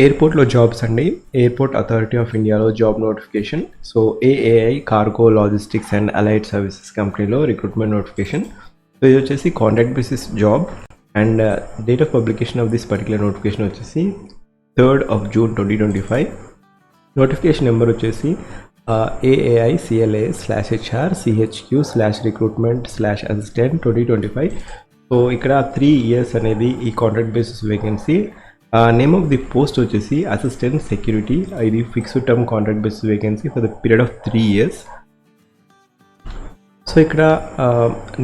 ఎయిర్‌పోర్ట్‌లో జాబ్స్ అండి. Airport authority of ఇండియాలో job notification. So, AAI cargo logistics and allied services కంపెనీలో recruitment notification. So, ఇది వచ్చేసి contract basis job and date of publication of this particular notification వచ్చేసి 3rd of June 2025. Notification number వచ్చేసి AAI/CLA/HR/CHQ/recruitment/assistant 2025. So, ఇక్కడ 3 years అనేది ఈ contract basis vacancy. Name of the post వచ్చేసి assistant security. ఇది fixed term contract basis vacancy for the period of 3 years. So ఇక్కడ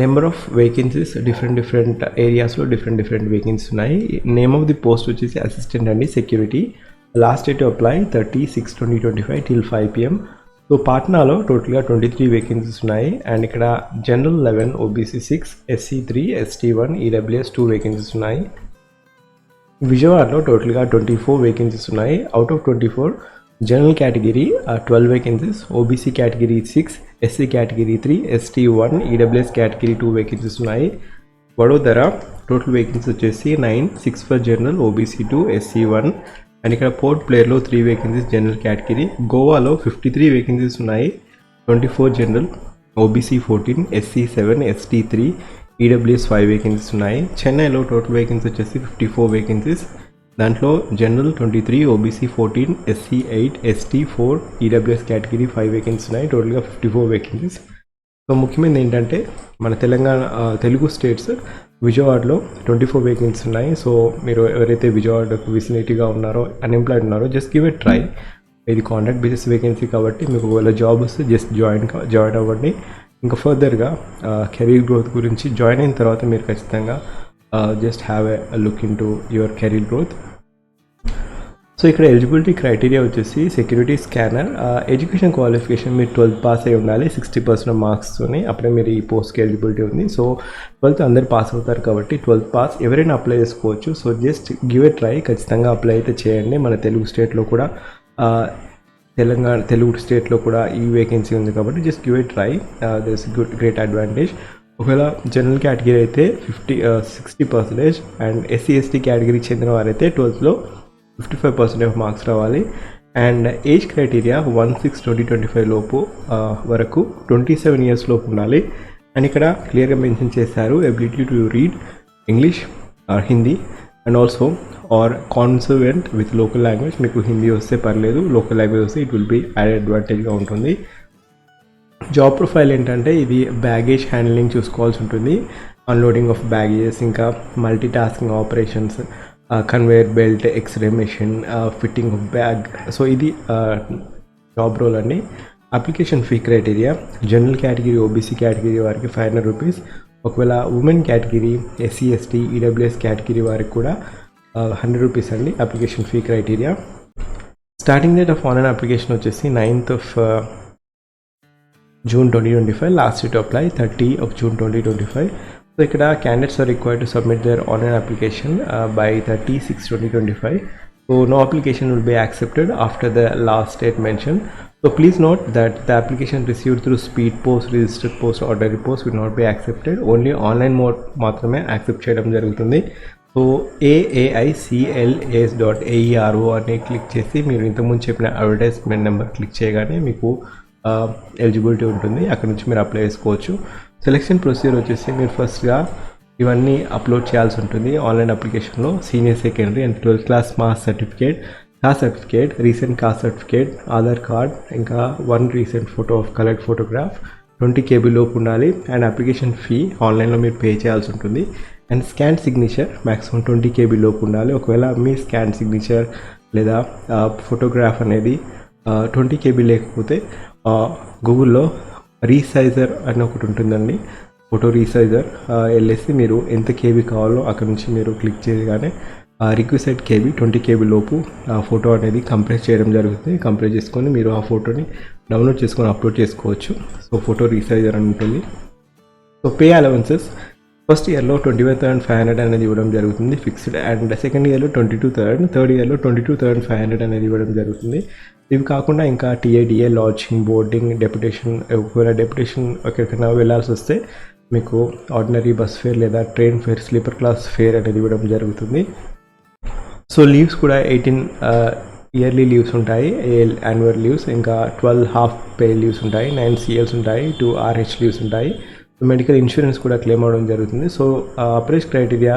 number of vacancies different ఏరియాస్లో different vacancies ఉన్నాయి. Name of the post వచ్చేసి assistant అండి security. Last date to apply 30/6/2025 till 5 PM. So పాట్నాలో టోటల్గా 23 vacancies ఉన్నాయి. And ఇక్కడ general 11, OBC 6, SC 3, ST 1, EWS 2 vacancies ఉన్నాయి. విజయవాడలో టోటల్గా 24 వేకెన్సీస్ ఉన్నాయి. Out of 24 general category 12 vacancies, OBC category 6, SC category 3, ST 1, EWS category 2 vacancies ఉన్నాయి. వడోదర టోటల్ వేకెన్సీస్ వచ్చేసి 9, 6 for general, OBC 2, SC 1. And ఇక్కడ పోర్ట్ ప్లేయర్లో 3 వేకెన్సీస్ జనరల్ కేటగిరీ. గోవాలో 53 vacancies ఉన్నాయి. 24 general, OBC 14, SC 7, ST 3, EWS 5 vacancies ఉన్నాయి. చెన్నైలో total vacancy వచ్చేసి 54 vacancies. దాంట్లో general 23, OBC 14, SC 8, ST 4, EWS category 5 vacancies ఉన్నాయి. టోటల్గా 54 వేకెన్సీస్. సో ముఖ్యమైనది ఏంటంటే మన తెలుగు స్టేట్స్ విజయవాడలో 24 వేకెన్సీస్ ఉన్నాయి. సో మీరు ఎవరైతే విజయవాడకు విసినిటీగా ఉన్నారో, అన్ఎంప్లాయిడ్ ఉన్నారో, జస్ట్ గివ్ ఎ ట్రై. ఇది కాంట్రాక్ట్ బేసిస్ వేకెన్సీ కాబట్టి మీకు ఒకవేళ జాబ్ వస్తే జస్ట్ జాయిన్ అవ్వండి. ఇంకా ఫర్దర్గా కెరీర్ గ్రోత్ గురించి జాయిన్ అయిన తర్వాత మీరు ఖచ్చితంగా just have a look in to your career growth. So ఇక్కడ ఎలిజిబిలిటీ క్రైటీరియా వచ్చేసి సెక్యూరిటీ స్కానర్. ఎడ్యుకేషన్ క్వాలిఫికేషన్ మీరు 12th పాస్ అయి ఉండాలి 60% మార్క్స్తోని. అప్పుడే మీరు ఈ పోస్ట్కి ఎలిజిబిలిటీ ఉంది. సో 12th అందరు పాస్ అవుతారు కాబట్టి 12th పాస్ ఎవరైనా అప్లై చేసుకోవచ్చు. So just give a try. ఖచ్చితంగా అప్లై అయితే చేయండి. మన తెలుగు స్టేట్లో కూడా తెలుగు స్టేట్లో కూడా ఈ వేకెన్సీ ఉంది కాబట్టి just give a try. There is great advantage. ఒకవేళ జనరల్ కేటగిరీ అయితే 60% అండ్ SC ST కేటగిరీకి చెందిన వారైతే 12thలో 55% ఆఫ్ మార్క్స్ రావాలి. అండ్ ఏజ్ క్రైటీరియా 1/6/2025 లోపు వరకు 27 years లోపు ఉండాలి. అండ్ ఇక్కడ క్లియర్గా మెన్షన్ చేశారు ability to read English or Hindi and also or conversant with local language. మీకు హిందీ వస్తే పర్లేదు, లోకల్ లాంగ్వేజ్ వస్తే ఇట్ విల్ బీ యాడ్ అడ్వాంటేజ్గా ఉంటుంది. జాబ్ ప్రొఫైల్ ఏంటంటే ఇది బ్యాగేజ్ హ్యాండ్లింగ్ చూసుకోవాల్సి ఉంటుంది, అన్లోడింగ్ ఆఫ్ బ్యాగేజెస్, ఇంకా multitasking operations, conveyor belt, X-ray machine, fitting of bag. So ఇది జాబ్ రోల్ అండి. Application fee criteria general category, OBC category వారికి 500 రూపీస్. ఒకవేళ women category, SC ST, EWS category వారికి కూడా 100 rupees అండి application fee criteria. Starting date of online application వచ్చేసి 9th of June 2025. Last date to apply 30 of June 2025. So ఇక్కడ candidates are required to submit their online application by 30/6/2025. So no application will be accepted after the last date mention. So please note that the application received through speed post, registered post, ordinary post will not be accepted. Only online mode మాత్రమే accept చేయడం జరుగుతుంది. So AAICLAS.AERO అని click చేసి మీరు ఇంతకుముందు చెప్పిన advertisement number click చేయగానే మీకు ఎలిజిబిలిటీ ఉంటుంది. అక్కడ నుంచి మీరు అప్లై చేసుకోవచ్చు. సెలెక్షన్ ప్రొసీజర్ వచ్చేసి మీరు ఫస్ట్గా ఇవన్నీ అప్లోడ్ చేయాల్సి ఉంటుంది ఆన్లైన్ అప్లికేషన్లో. Senior secondary and 12th class marks certificate, cost certificate, recent cost certificate, Aadhaar card, ఇంకా 1 recent photo of coloured photograph, 20 KB లోపు ఉండాలి. అండ్ అప్లికేషన్ ఫీ ఆన్లైన్లో మీరు పే చేయాల్సి ఉంటుంది. And scan signature maximum 20 KB లోపు ఉండాలి. ఒకవేళ మీ స్కాన్ సిగ్నేచర్ లేదా ఫోటోగ్రాఫ్ అనేది 20 KB లేకపోతే గూగుల్లో రీసైజర్ అని ఒకటి ఉంటుందండి, ఫోటో రీసైజర్ వెళ్ళేసి మీరు ఎంత KB కావాలో అక్కడ నుంచి మీరు క్లిక్ చేయగానే రిక్వెస్టెడ్ KB 20 KB లోపు ఆ ఫోటో అనేది కంప్రెస్ చేయడం జరుగుతుంది. కంప్రెస్ చేసుకొని మీరు ఆ ఫోటోని డౌన్లోడ్ చేసుకొని అప్లోడ్ చేసుకోవచ్చు. సో ఫోటో రీసైజర్ అని ఉంటుంది. సో పే అలవెన్సెస్ ఫస్ట్ ఇయర్లో 21,500 అనేది ఇవ్వడం జరుగుతుంది ఫిక్స్డ్. అండ్ సెకండ్ ఇయర్లో 22,000, థర్డ్ ఇయర్లో 22,500 అనేది ఇవ్వడం జరుగుతుంది. ఇవి కాకుండా ఇంకా TADA, లాడ్జింగ్, బోర్డింగ్, డెప్యుటేషన్, ఒకవేళ డెప్యుటేషన్ ఎక్కడికైనా వెళ్ళాల్సి వస్తే మీకు ఆర్డినరీ బస్ ఫేర్ లేదా train fair, sleeper class fair అనేది ఇవ్వడం జరుగుతుంది. సో లీవ్స్ కూడా 18 ఇయర్లీ లీవ్స్ ఉంటాయి, యాన్యువల్ లీవ్స్, ఇంకా 12 హాఫ్ పే లీవ్స్ ఉంటాయి, 9 CLs ఉంటాయి, 2 RH లీవ్స్ ఉంటాయి. మెడికల్ ఇన్సూరెన్స్ కూడా క్లెయిమ్ అవ్వడం జరుగుతుంది. సో అప్రోచ్ క్రైటీరియా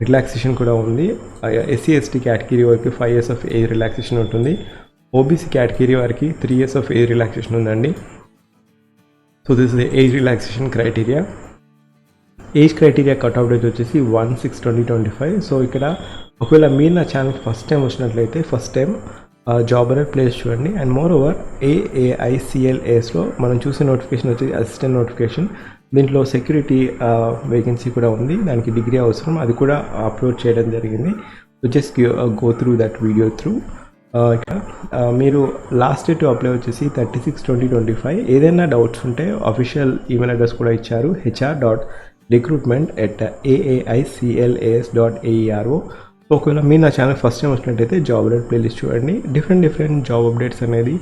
రిలాక్సేషన్ కూడా ఉంది. SC/ST కేటగిరీ వారికి 5 years ఆఫ్ ఏజ్ రిలాక్సేషన్ ఉంటుంది. OBC కేటగిరీ వారికి 3 years ఆఫ్ ఏజ్ రిలాక్సేషన్ ఉందండి. So this is the age relaxation criteria. Age criteria cut off date వచ్చేసి 1/6/2025. సో ఇక్కడ ఒకవేళ మీరు నా ఛానల్ ఫస్ట్ టైం వచ్చినట్లయితే first time job alert place చూడండి. అండ్ మోర్ ఓవర్ AAICLASలో మనం చూసే నోటిఫికేషన్ వచ్చేసి అసిస్టెంట్ నోటిఫికేషన్. దీంట్లో సెక్యూరిటీ వేకెన్సీ కూడా ఉంది, దానికి డిగ్రీ అవసరం, అది కూడా అప్లోడ్ చేయడం జరిగింది. So just go through that video through. మీరు లాస్ట్ డేట్ అప్లై వచ్చేసి 36/2025. ఏదైనా డౌట్స్ ఉంటే అఫీషియల్ ఈమెయిల్ అడ్రస్ కూడా ఇచ్చారు, hr.recruitment@AAICLAS.aero. సో ఒకవేళ మీరు నా ఛానల్ ఫస్ట్ టైం వచ్చినట్టయితే జాబ్ అలర్ట్ ప్లేలిస్ట్ చూడండి. డిఫరెంట్ జాబ్ అప్డేట్స్ అనేది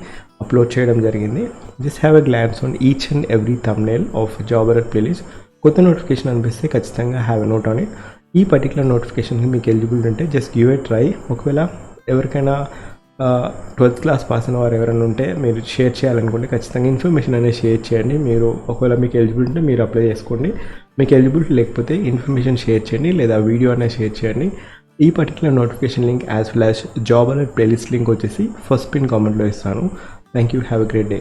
అప్లోడ్ చేయడం జరిగింది. Just have a glance on each and every thumbnail of job alert playlist. కొత్త నోటిఫికేషన్ అనిపిస్తే ఖచ్చితంగా have a note on it. ఈ పర్టికులర్ నోటిఫికేషన్కి మీకు ఎలిజిబుల్ ఉంటే జస్ట్ గివ్ ఎ ట్రై. ఒకవేళ ఎవరికైనా 12th క్లాస్ పాస్ అయిన వారు ఎవరైనా ఉంటే మీరు షేర్ చేయాలనుకుంటే ఖచ్చితంగా ఇన్ఫర్మేషన్ అనేది షేర్ చేయండి. మీరు ఒకవేళ మీకు ఎలిజిబుల్ ఉంటే మీరు అప్లై చేసుకోండి, మీకు ఎలిజిబుల్ లేకపోతే ఇన్ఫర్మేషన్ షేర్ చేయండి లేదా వీడియో అనేది షేర్ చేయండి. ఈ particular notification link as well as job alert playlist link వచ్చేసి ఫస్ట్ పిన్ కామెంట్లో ఇస్తాను. Thank you, have a great day.